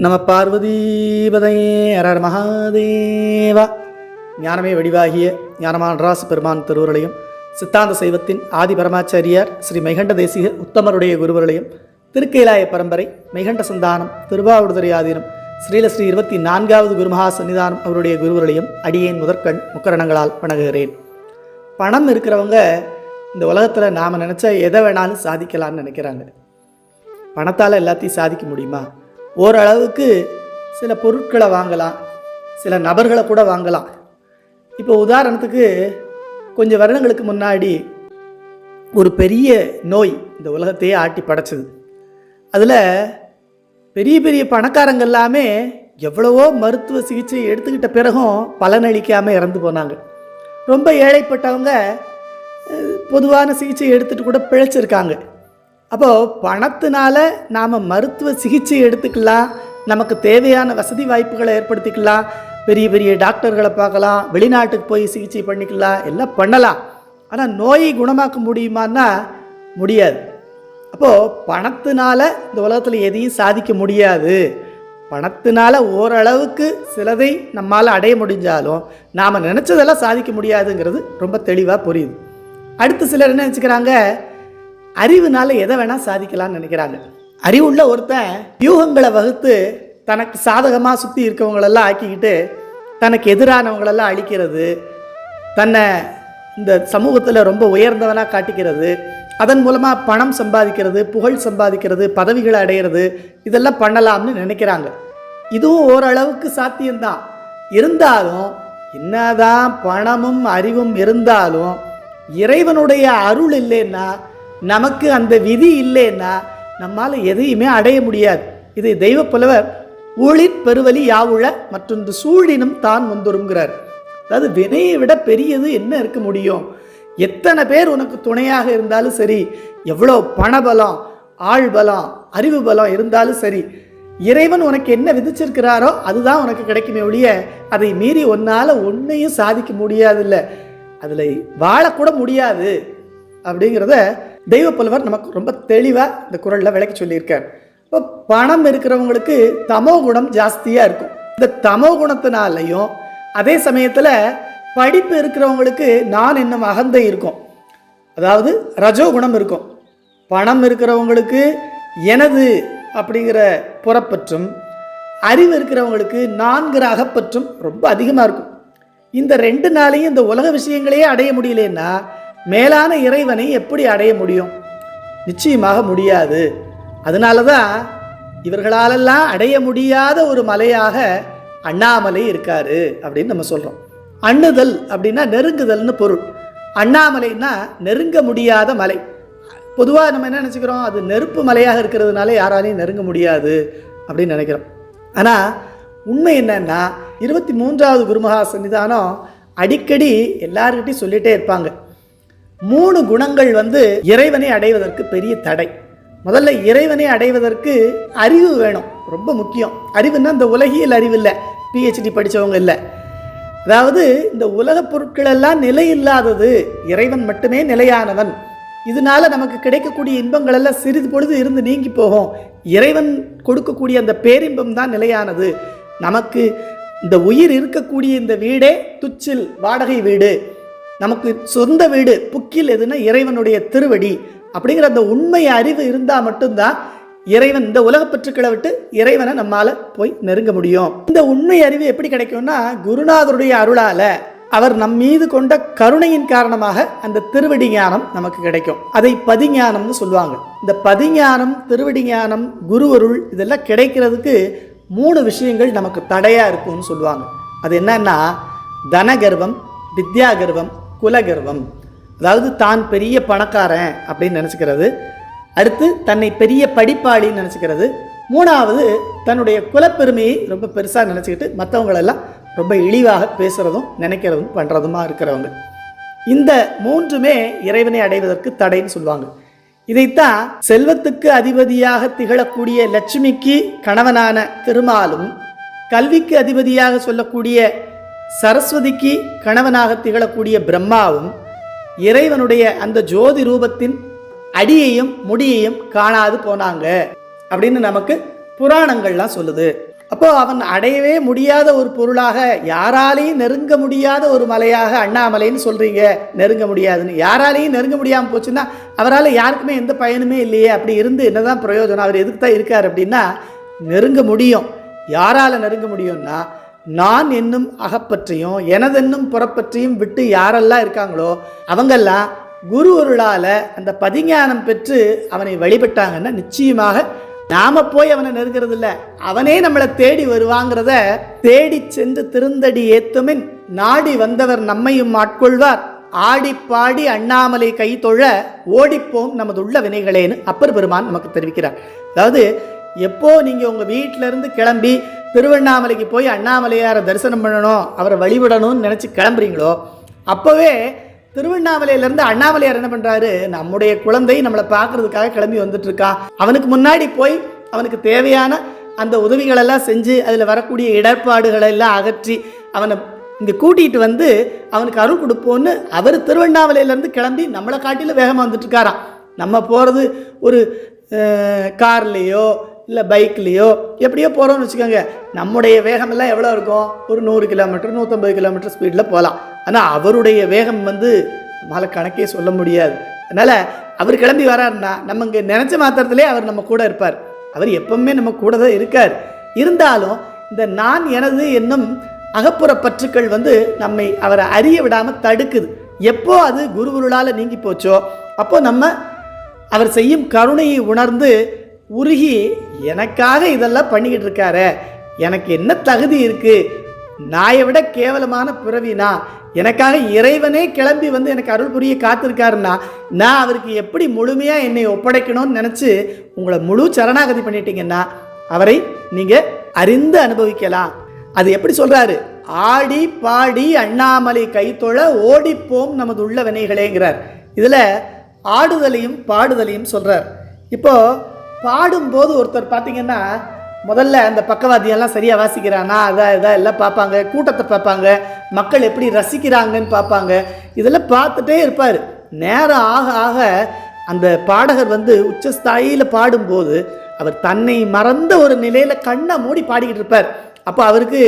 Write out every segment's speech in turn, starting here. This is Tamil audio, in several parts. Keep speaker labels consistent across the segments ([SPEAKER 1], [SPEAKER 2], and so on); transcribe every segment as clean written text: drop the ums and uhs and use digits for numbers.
[SPEAKER 1] நம பார்வதீபதையே அரர் மகாதேவா. ஞானமே வடிவாகிய ஞானமான ராசு பெருமான் திருவுருளையும் சித்தாந்த சைவத்தின் ஆதி பரமாச்சாரியார் ஸ்ரீ மெய்கண்ட தேசிக உத்தமருடைய குருவர்களையும் திருக்கைலாய பரம்பரை மெய்கண்ட சந்தானம் திருவாவடுதுறை ஆதீனம் ஸ்ரீலஸ்ரீ 24வது குருமகா சன்னிதானம் அவருடைய குருவர்களையும் அடியேன் முதற்கண் முக்கரணங்களால் வணங்குகிறேன். பணம் இருக்கிறவங்க இந்த உலகத்தில் நாம் நினச்சா எதை வேணாலும் சாதிக்கலான்னு நினைக்கிறாங்க. பணத்தால் எல்லாத்தையும் சாதிக்க முடியுமா? ஓரளவுக்கு சில பொருட்களை வாங்கலாம், சில நபர்களை கூட வாங்கலாம். இப்போ உதாரணத்துக்கு கொஞ்சம் வருடங்களுக்கு முன்னாடி ஒரு பெரிய நோய் இந்த உலகத்தையே ஆட்டி படைச்சது. அதில் பெரிய பெரிய பணக்காரங்க எல்லாமே எவ்வளவோ மருத்துவ சிகிச்சை எடுத்துக்கிட்ட பிறகும் பலனளிக்காமல் இறந்து போனாங்க. ரொம்ப ஏழைப்பட்டவங்க பொதுவான சிகிச்சை எடுத்துகிட்டு கூட பிழைச்சிருக்காங்க. அப்போது பணத்தினால நாம் மருத்துவ சிகிச்சை எடுத்துக்கலாம், நமக்கு தேவையான வசதி வாய்ப்புகளை ஏற்படுத்திக்கலாம், பெரிய பெரிய டாக்டர்களை பார்க்கலாம், வெளிநாட்டுக்கு போய் சிகிச்சை பண்ணிக்கலாம், எல்லாம் பண்ணலாம். ஆனால் நோயை குணமாக்க முடியுமான்னா முடியாது. அப்போது பணத்தினால இந்த உலகத்தில் எதையும் சாதிக்க முடியாது. பணத்தினால ஓரளவுக்கு சிலதை நம்மால் அடைய முடிஞ்சாலும் நாம் நினச்சதெல்லாம் சாதிக்க முடியாதுங்கிறது ரொம்ப தெளிவாக புரியுது. அடுத்து சிலர் என்ன நினச்சிக்கிறாங்க, அறிவுனால எதை வேணால் சாதிக்கலாம்னு நினைக்கிறாங்க. அறிவுள்ள ஒருத்தன் வியூகங்களை வகுத்து தனக்கு சாதகமாக சுற்றி இருக்கவங்களெல்லாம் ஆக்கிக்கிட்டு தனக்கு எதிரானவங்களெல்லாம் அழிக்கிறது, தன்னை இந்த சமூகத்தில் ரொம்ப உயர்ந்தவனாக காட்டிக்கிறது, அதன் மூலமாக பணம் சம்பாதிக்கிறது, புகழ் சம்பாதிக்கிறது, பதவிகளை அடையிறது, இதெல்லாம் பண்ணலாம்னு நினைக்கிறாங்க. இதுவும் ஓரளவுக்கு சாத்தியம்தான். இருந்தாலும் என்னதான் பணமும் அறிவும் இருந்தாலும் இறைவனுடைய அருள் இல்லைன்னா, நமக்கு அந்த விதி இல்லைன்னா நம்மால் எதையுமே அடைய முடியாது. இது தெய்வ புலவர் ஊழிற் பெருவலி யாவுள்ள மற்றொன்று சூழினும் தான் முந்துருங்கிறார். அதாவது வினையை விட பெரியது என்ன இருக்க முடியும்? எத்தனை பேர் உனக்கு துணையாக இருந்தாலும் சரி, எவ்வளோ பணபலம், ஆள் பலம், அறிவு பலம் இருந்தாலும் சரி, இறைவன் உனக்கு என்ன விதிச்சிருக்கிறாரோ அதுதான் உனக்கு கிடைக்குமே ஒழிய அதை மீறி ஒன்னால் ஒன்றையும் சாதிக்க முடியாதில்ல, அதில் வாழக்கூட முடியாது அப்படிங்கிறத தெய்வ புலவர் நமக்கு ரொம்ப தெளிவாக இந்த குறளில் விளக்கி சொல்லியிருக்கார். இப்போ பணம் இருக்கிறவங்களுக்கு தமோ குணம் ஜாஸ்தியாக இருக்கும். இந்த தமோ குணத்தினாலையும் அதே சமயத்தில் படிப்பு இருக்கிறவங்களுக்கு நான் என்னும் அகந்தை இருக்கும், அதாவது ரஜோகுணம் இருக்கும். பணம் இருக்கிறவங்களுக்கு எனது அப்படிங்கிற புறப்பற்றும், அறிவு இருக்கிறவங்களுக்கு நான்கிற அகப்பற்றும் ரொம்ப அதிகமாக இருக்கும். இந்த ரெண்டு நாளையும் இந்த உலக விஷயங்களையே அடைய முடியலன்னா மேலான இறைவனை எப்படி அடைய முடியும்? நிச்சயமாக முடியாது. அதனால தான் இவர்களாலெல்லாம் அடைய முடியாத ஒரு மலையாக அண்ணாமலை இருக்காரு அப்படின்னு நம்ம சொல்கிறோம். அண்ணுதல் அப்படின்னா நெருங்குதல்னு பொருள். அண்ணாமலைன்னா நெருங்க முடியாத மலை. பொதுவாக நம்ம என்ன நினச்சிக்கிறோம், அது நெருப்பு மலையாக இருக்கிறதுனால யாராலையும் நெருங்க முடியாது அப்படின்னு நினைக்கிறோம். ஆனால் உண்மை என்னன்னா 23வது குருமகா சன்னிதானம் அடிக்கடி எல்லார்கிட்டையும் சொல்லிகிட்டே இருப்பாங்க, 3 குணங்கள் இறைவனை அடைவதற்கு பெரிய தடை. முதல்ல இறைவனை அடைவதற்கு அறிவு வேணும், ரொம்ப முக்கியம். அறிவுன்னா இந்த உலகியல் அறிவு இல்லை, PhD படித்தவங்க இல்லை. அதாவது இந்த உலக பொருட்கள் எல்லாம் நிலை இல்லாதது, இறைவன் மட்டுமே நிலையானவன். இதனால நமக்கு கிடைக்கக்கூடிய இன்பங்கள் எல்லாம் சிறிது பொழுது இருந்து நீங்கி போகும். இறைவன் கொடுக்கக்கூடிய அந்த பேரின்பம் தான் நிலையானது. நமக்கு இந்த உயிர் இருக்கக்கூடிய இந்த வீடே துச்சில் வாடகை வீடு, நமக்கு சொந்த வீடு புக்கில் எதுனா இறைவனுடைய திருவடி அப்படிங்கிற அந்த உண்மை அறிவு இருந்தால் மட்டும்தான் இறைவன் இந்த உலகப்பற்றுக்களை விட்டு இறைவனை நம்மால் போய் நெருங்க முடியும். இந்த உண்மை அறிவு எப்படி கிடைக்கும்னா குருநாதருடைய அருளால், அவர் நம் மீது கொண்ட கருணையின் காரணமாக அந்த திருவடி ஞானம் நமக்கு கிடைக்கும். அதை பதிஞானம்னு சொல்லுவாங்க. இந்த பதிஞானம், திருவடி ஞானம், குருவருள் இதெல்லாம் கிடைக்கிறதுக்கு 3 விஷயங்கள் நமக்கு தடையாக இருக்கும்னு சொல்லுவாங்க. அது என்னன்னா தனகர்வம், வித்யாகர்வம், குலகர்வம். அதாவது தான் பெரிய பணக்காரன் அப்படின்னு நினச்சிக்கிறது, அடுத்து தன்னை பெரிய படிப்பாளின்னு நினச்சிக்கிறது, 3வது தன்னுடைய குலப்பெருமையை ரொம்ப பெருசாக நினச்சிக்கிட்டு மற்றவங்களெல்லாம் ரொம்ப இழிவாக பேசுகிறதும் நினைக்கிறதும் பண்ணுறதுமா இருக்கிறவங்க. இந்த 3மே இறைவனை அடைவதற்கு தடைன்னு சொல்லுவாங்க. இதைத்தான் செல்வத்துக்கு அதிபதியாக திகழக்கூடிய லட்சுமிக்கு கணவனான திருமாலும், கல்விக்கு அதிபதியாக சொல்லக்கூடிய சரஸ்வதிக்கு கணவனாக திகழக்கூடிய பிரம்மாவும் இறைவனுடைய அந்த ஜோதி ரூபத்தின் அடியையும் முடியையும் காணாது போனாங்க அப்படின்னு நமக்கு புராணங்கள்லாம் சொல்லுது. அப்போ அவன் அடையவே முடியாத ஒரு பொருளாக, யாராலையும் நெருங்க முடியாத ஒரு மலையாக அண்ணாமலைன்னு சொல்கிறீங்க. நெருங்க முடியாதுன்னு யாராலையும் நெருங்க முடியாமல் போச்சுன்னா அவரால் யாருக்குமே எந்த பயனுமே இல்லையே. அப்படி இருந்து என்னதான் பிரயோஜனம்? அவர் எதுக்கு தான் இருக்கார் அப்படின்னா, நெருங்க முடியும். யாரால் நெருங்க முடியும்னா, நான் என்னும் அகப்பற்றையும் எனதென்னும் புறப்பற்றையும் விட்டு யாரெல்லாம் இருக்காங்களோ அவங்கெல்லாம் குரு அருளால் அந்த பதிஞானம் பெற்று அவனை வழிபட்டாங்கன்னா நிச்சயமாக நாம போய் அவனை நெருங்கிறது இல்லை, அவனே நம்மளை தேடி வருவாங்கிறத தேடி சென்று திருந்தடி ஏத்துமின் நாடி வந்தவர் நம்மையும் ஆட்கொள்வார், ஆடி பாடி அண்ணாமலை கை தொழ ஓடிப்போம் நமது உள்ள வினைகளேன்னு அப்பர் பெருமான் நமக்கு தெரிவிக்கிறார். அதாவது எப்போ நீங்கள் உங்கள் வீட்டிலேருந்து கிளம்பி திருவண்ணாமலைக்கு போய் அண்ணாமலையாரை தரிசனம் பண்ணணும், அவரை வழிபடணும்னு நினச்சி கிளம்புறீங்களோ அப்போவே திருவண்ணாமலையிலேருந்து அண்ணாமலையார் என்ன பண்ணுறாரு, நம்முடைய குழந்தை நம்மளை பார்க்கறதுக்காக கிளம்பி வந்துட்டு இருக்கான், அவனுக்கு முன்னாடி போய் அவனுக்கு தேவையான அந்த உதவிகளெல்லாம் செஞ்சு அதில் வரக்கூடிய இடர்பாடுகளை எல்லாம் அகற்றி அவனை இங்கே கூட்டிகிட்டு வந்து அவனுக்கு அருள் கொடுப்போன்னு அவர் திருவண்ணாமலையிலேருந்து கிளம்பி நம்மளை காட்டிலும் வேகமாக வந்துட்டுருக்காராம். நம்ம போகிறது ஒரு கார்லேயோ இல்லை பைக்லேயோ எப்படியோ போகிறோம்னு வச்சுக்கோங்க, நம்முடைய வேகமெல்லாம் எவ்வளோ இருக்கும்? ஒரு 100 கிலோமீட்டர் 150 கிலோமீட்டர் ஸ்பீடில் போகலாம். ஆனால் அவருடைய வேகம் நம்மளால் கணக்கே சொல்ல முடியாது. அதனால் அவர் கிளம்பி வராருன்னா நம்ம இங்கே நினச்ச மாத்திரத்திலே அவர் நம்ம கூட இருப்பார். அவர் எப்பவுமே நம்ம கூட தான் இருக்கார். இருந்தாலும் இந்த நான் எனது என்னும் அகப்புற பற்றுக்கள் நம்மை அவரை அறிய விடாமல் தடுக்குது. எப்போ அது குருவுருளால் நீங்கி போச்சோ அப்போ நம்ம அவர் செய்யும் கருணையை உணர்ந்து உருகி, எனக்காக இதெல்லாம் பண்ணிக்கிட்டு இருக்காரு, எனக்கு என்ன தகுதி இருக்குது, நாயை விட கேவலமான பிறவினா எனக்காக இறைவனே கிளம்பி எனக்கு அருள் புரிய காத்திருக்காருன்னா நான் அவருக்கு எப்படி முழுமையாக என்னை ஒப்படைக்கணும்னு நினச்சி உங்களை முழு சரணாகதி பண்ணிட்டீங்கன்னா அவரை நீங்கள் அறிந்து அனுபவிக்கலாம். அது எப்படி சொல்கிறாரு? ஆடி பாடி அண்ணாமலை கைத்தொழ ஓடிப்போம் நமது உள்ள வினைகளேங்கிறார். இதில் ஆடுதலையும் பாடுதலையும் சொல்கிறார். இப்போது பாடும்போது ஒருத்தர் பார்த்தீங்கன்னா முதல்ல அந்த பக்கவாத்தியெல்லாம் சரியாக வாசிக்கிறானா இதாக எல்லாம் பார்ப்பாங்க, கூட்டத்தை பார்ப்பாங்க, மக்கள் எப்படி ரசிக்கிறாங்கன்னு பார்ப்பாங்க, இதெல்லாம் பார்த்துட்டே இருப்பார். நேரம் ஆக ஆக அந்த பாடகர் உச்சஸ்தாயியில் பாடும்போது அவர் தன்னை மறந்த ஒரு நிலையில் கண்ணை மூடி பாடிக்கிட்டு இருப்பார். அப்போ அவருக்கு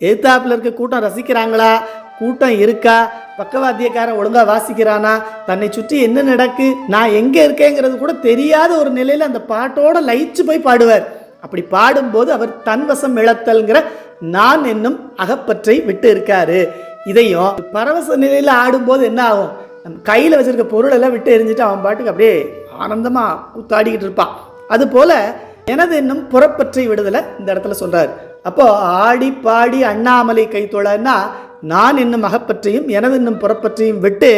[SPEAKER 1] எதிர்த்தாப்பில் இருக்க கூட்டம் ரசிக்கிறாங்களா, கூட்டம் இருக்கா, பக்கவாத்தியக்காரன் ஒழுங்காக வாசிக்கிறானா, தன்னை சுற்றி என்ன நடக்கு, நான் எங்கே இருக்கேங்கிறது கூட தெரியாத ஒரு நிலையில் அந்த பாட்டோடு லயிச்சு போய் பாடுவார். அப்படி பாடும்போது அவர் தன்வசம் இழத்தல்ங்கிற நான் என்னும் அகப்பற்றை விட்டு இருக்காரு. இதையும் பரவச நிலையில் ஆடும்போது என்ன ஆகும், நம்ம கையில் வச்சிருக்க பொருள் எல்லாம் விட்டு எரிஞ்சிட்டு அவன் பாட்டுக்கு அப்படியே ஆனந்தமாக கூத்தாடிக்கிட்டு இருப்பான். அதுபோல் எனது என்னும் புறப்பற்றை விடுதலை இந்த இடத்துல சொல்கிறார். அப்போ ஆடி பாடி அண்ணாமலை கை தொழன்னா நான் என்னும் அகப்பற்றையும் எனது என்னும் புறப்பற்றையும் விட்டு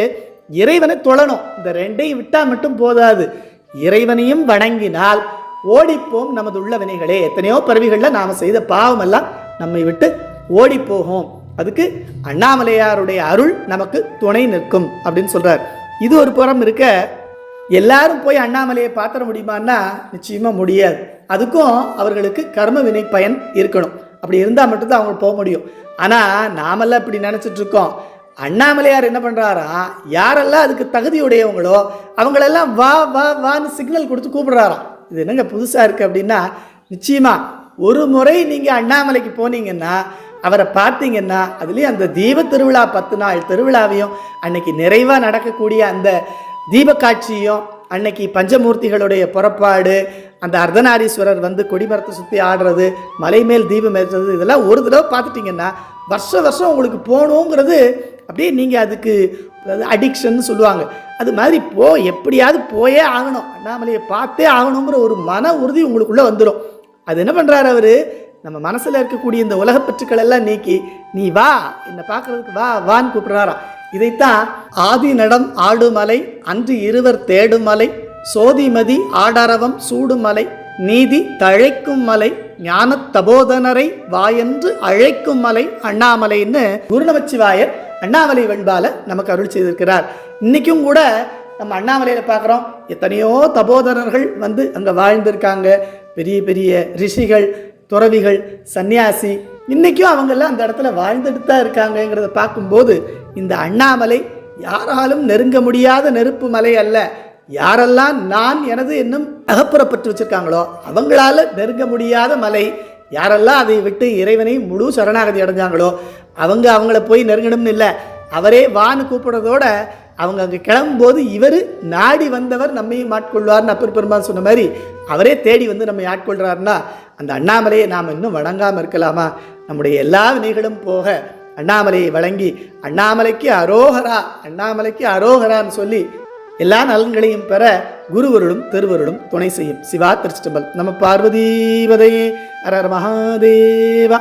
[SPEAKER 1] இறைவனை தொழணும். இந்த ரெண்டையும் விட்டால் மட்டும் போதாது, இறைவனையும் வணங்கினால் ஓடிப்போம் நமது உள்ள வினைகளே. எத்தனையோ பிறவிகளில் நாம் செய்த பாவமெல்லாம் நம்மை விட்டு ஓடி போகும். அதுக்கு அண்ணாமலையாருடைய அருள் நமக்கு துணை நிற்கும் அப்படின்னு சொல்கிறார். இது ஒரு புறம் இருக்க, எல்லாரும் போய் அண்ணாமலையை பார்த்துட முடியுமான்னா நிச்சயமாக முடியாது. அதுக்கும் அவர்களுக்கு கர்ம வினை பயன் இருக்கணும். அப்படி இருந்தால் மட்டும்தான் அவங்க போக முடியும். ஆனால் நாமெல்லாம் இப்படி நினச்சிட்ருக்கோம், அண்ணாமலையார் என்ன பண்ணுறாரா, யாரெல்லாம் அதுக்கு தகுதியுடையவங்களோ அவங்களெல்லாம் வா வா வான்னு சிக்னல் கொடுத்து கூப்பிடுறாராம். இது என்னங்க புதுசாக இருக்குது அப்படின்னா, நிச்சயமாக ஒரு முறை நீங்கள் அண்ணாமலைக்கு போனீங்கன்னா அவரை பார்த்தீங்கன்னா அதுலேயும் அந்த தீப திருவிழா 10 நாள் திருவிழாவையும் அன்னைக்கு நிறைவாக நடக்கக்கூடிய அந்த தீப காட்சியும் அன்னைக்கு பஞ்சமூர்த்திகளுடைய புறப்பாடு, அந்த அர்த்தநாரீஸ்வரர் கொடிமரத்தை சுற்றி ஆடுறது, மலை மேல் தீபம் ஏற்றுறது, இதெல்லாம் ஒரு தடவை பார்த்துட்டிங்கன்னா வருஷம் உங்களுக்கு போகணுங்கிறது அப்படியே நீங்கள் அதுக்கு அடிக்ஷன் சொல்லுவாங்க, அது மாதிரி எப்படியாவது போயே ஆகணும், அண்ணாமலையை பார்த்தே ஆகணுங்கிற ஒரு மன உறுதி உங்களுக்குள்ளே வந்துடும். அது என்ன பண்ணுறாரு அவர், நம்ம மனசில் இருக்கக்கூடிய இந்த உலகப்பற்றுக்கள் எல்லாம் நீக்கி நீ வா என்னை பார்க்குறதுக்கு வா வான்னு கூப்பிட்றாராம். இதைத்தான் ஆதி நடம் ஆடுமலை அன்று இருவர் தேடுமலை சோதிமதி ஆடரவம் சூடுமலை நீதி தழைக்கும் மலை ஞான தபோதனரை வாயென்று அழைக்கும் மலை அண்ணாமலைன்னு குருநமச்சிவாயர் அண்ணாமலை வெண்பால நமக்கு அருள் செய்திருக்கிறார். இன்றைக்கும் கூட நம்ம அண்ணாமலையில் பார்க்குறோம், எத்தனையோ தபோதனர்கள் அங்கே வாழ்ந்திருக்காங்க, பெரிய பெரிய ரிஷிகள், துறவிகள், சன்னியாசி, இன்றைக்கும் அவங்கெல்லாம் அந்த இடத்துல வாழ்ந்துட்டு தான் இருக்காங்கங்கிறத பார்க்கும்போது இந்த அண்ணாமலை யாராலும் நெருங்க முடியாத நெருப்பு மலை அல்ல. யாரெல்லாம் நான் எனது என்னும் அகப்புறப்பட்டு வச்சுருக்காங்களோ அவங்களால நெருங்க முடியாத மலை, யாரெல்லாம் அதை விட்டு இறைவனை முழு சரணாகதி அடைஞ்சாங்களோ அவங்கள போய் நெருங்கணும்னு இல்லை, அவரே வான்னு கூப்பிடுறதோட அவங்க அங்கே கிளம்பும்போது இவர் நாடி வந்தவர் நம்மையும் ஆட்கொள்வார்னு அப்பர் பெருமான் சொன்ன மாதிரி அவரே தேடி வந்து நம்ம ஆட்கொள்கிறாருன்னா அந்த அண்ணாமலையை நாம் இன்னும் வணங்காமல் இருக்கலாமா? நம்முடைய எல்லா வினைகளும் போக அண்ணாமலையை வழங்கி அண்ணாமலைக்கு அரோகரா, அண்ணாமலைக்கு அரோகரான்னு சொல்லி எல்லா நலன்களையும் பெற குருவருளும் திருவருளும் துணை செய்யும். சிவா திருச்சிட்டம்பல். நம்ம பார்வதீபதையே. ஹர ஹர மகாதேவா.